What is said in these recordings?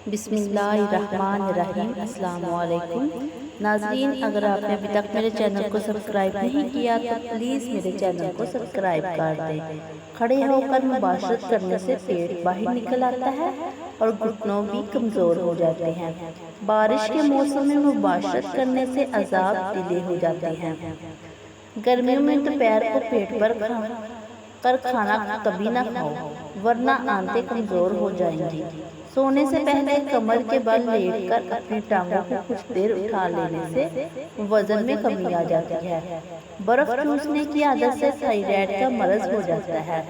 بسم اللہ الرحمن الرحیم۔ السلام علیکم ناظرین، اگر آپ نے ابھی تک میرے چینل کو سبسکرائب نہیں کیا تو پلیز میرے چینل کو سبسکرائب کر دیں۔ کھڑے ہو کر مباشرت کرنے سے پیٹ باہر نکل آتا ہے اور گھٹنوں بھی کمزور ہو جاتے ہیں۔ بارش کے موسم میں مباشرت کرنے سے عذاب ڈھیلے ہو جاتے ہیں۔ گرمیوں میں دوپہر کو پیٹ پر کھانا کبھی نہ کھاؤ ورنہ آنتیں کمزور ہو جائیں گی۔ سونے سے پہلے کمر کے بل لیٹ کر اپنی ٹانگوں کو کچھ دیر اٹھا لینے سے وزن میں کمی آ جاتی ہے۔ برف چوسنے کی عادت سے تھائرائیڈ کا مرض ہو جاتا ہے۔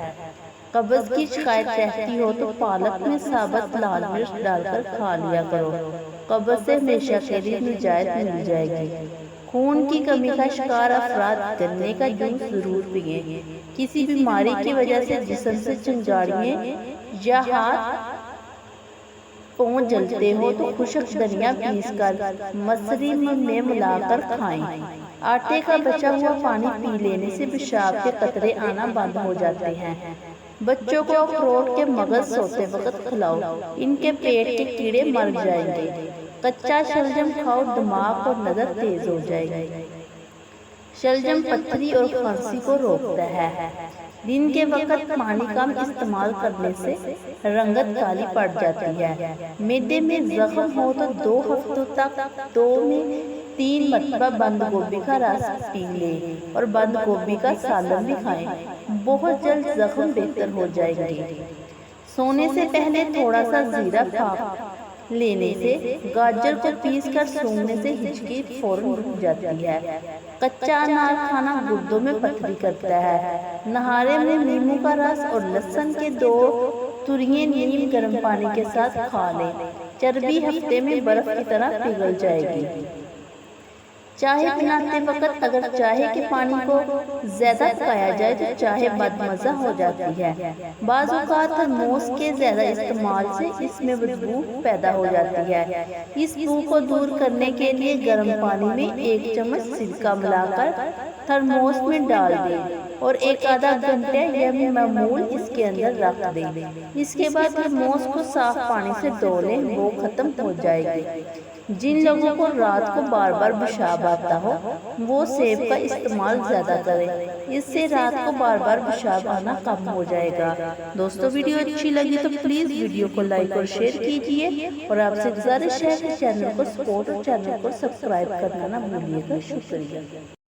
قبض کی شکایت رہتی ہو تو پالک میں ثابت لال مرچ ڈال کر کھا لیا کرو، قبض سے ہمیشہ کے لیے نجات مل جائے گی۔ خون کی کمی کا شکار افراد گنے کا جوس ضرور پئیں۔ کسی بیماری کی وجہ سے جسم سے چنگاڑیاں یا ہاتھ پاؤں جلتے ہو تو خشک دھنیا پیس کر مصری میں ملا کر کھائیں۔ آٹے کا بچا ہوا پانی پی لینے سے پیشاب کے قطرے آنا بند ہو جاتے ہیں۔ بچوں کو اخروٹ کے مغز سوتے وقت کھلاؤ، ان کے پیٹ کے کیڑے مر جائیں گے۔ کچا شلجم کھاؤ، دماغ اور نظر تیز ہو جائے گی۔ شلجم پتھری اور کھانسی کو روکتا ہے۔ دن کے وقت پانی کم استعمال کرنے سے رنگت کالی پڑ جاتی ہے۔ معدے میں زخم ہو تو 2 ہفتوں تک 2 میں 3 مرتبہ بند گوبھی کا رس پی لیں اور بند گوبھی کا سالن بھی کھائیں، بہت جلد زخم بہتر ہو جائیں گے۔ سونے سے پہلے تھوڑا سا زیرہ پھاپ لینے سے گاجر کو پیس کر سونگنے سے ہچکی فوراً رک جاتی ہے۔ کچا انار کھانا گردوں میں پتھری کرتا ہے۔ نہارے میں نیمبو کا رس اور لہسن کے 2 تریاں نیم گرم پانی کے ساتھ کھا لیں، چربی ہفتے میں برف کی طرح پگھل جائے گی۔ چائے بناتے وقت اگر چائے کے پانی کو زیادہ پکایا جائے تو چائے بد مزہ ہو جاتی ہے۔ بعض اوقات تھرموس کے زیادہ استعمال سے اس میں بدبو پیدا ہو جاتی ہے۔ اس بو کو دور کرنے کے لیے گرم پانی میں 1 چمچ سرکہ ملا کر تھرموس میں ڈال دیں اور 1-آدھا گھنٹے یا معمول اس کے اندر رکھ دیں۔ اس کے بعد تھرموس کو صاف پانی سے دھو لیں، وہ ختم ہو جائے گی۔ جن لوگوں کو رات کو بار بار پیشاب آتا ہو وہ سیب کا استعمال زیادہ کریں، اس سے رات کو بار بار پیشاب آنا کم ہو جائے گا۔ دوستو، ویڈیو اچھی لگی تو پلیز ویڈیو کو لائک اور شیئر کیجیے اور آپ سے گزارش ہے کہ چینل کو سپورٹ اور چینل کو سبسکرائب کرنا نہ بھولیے گا۔ شکریہ۔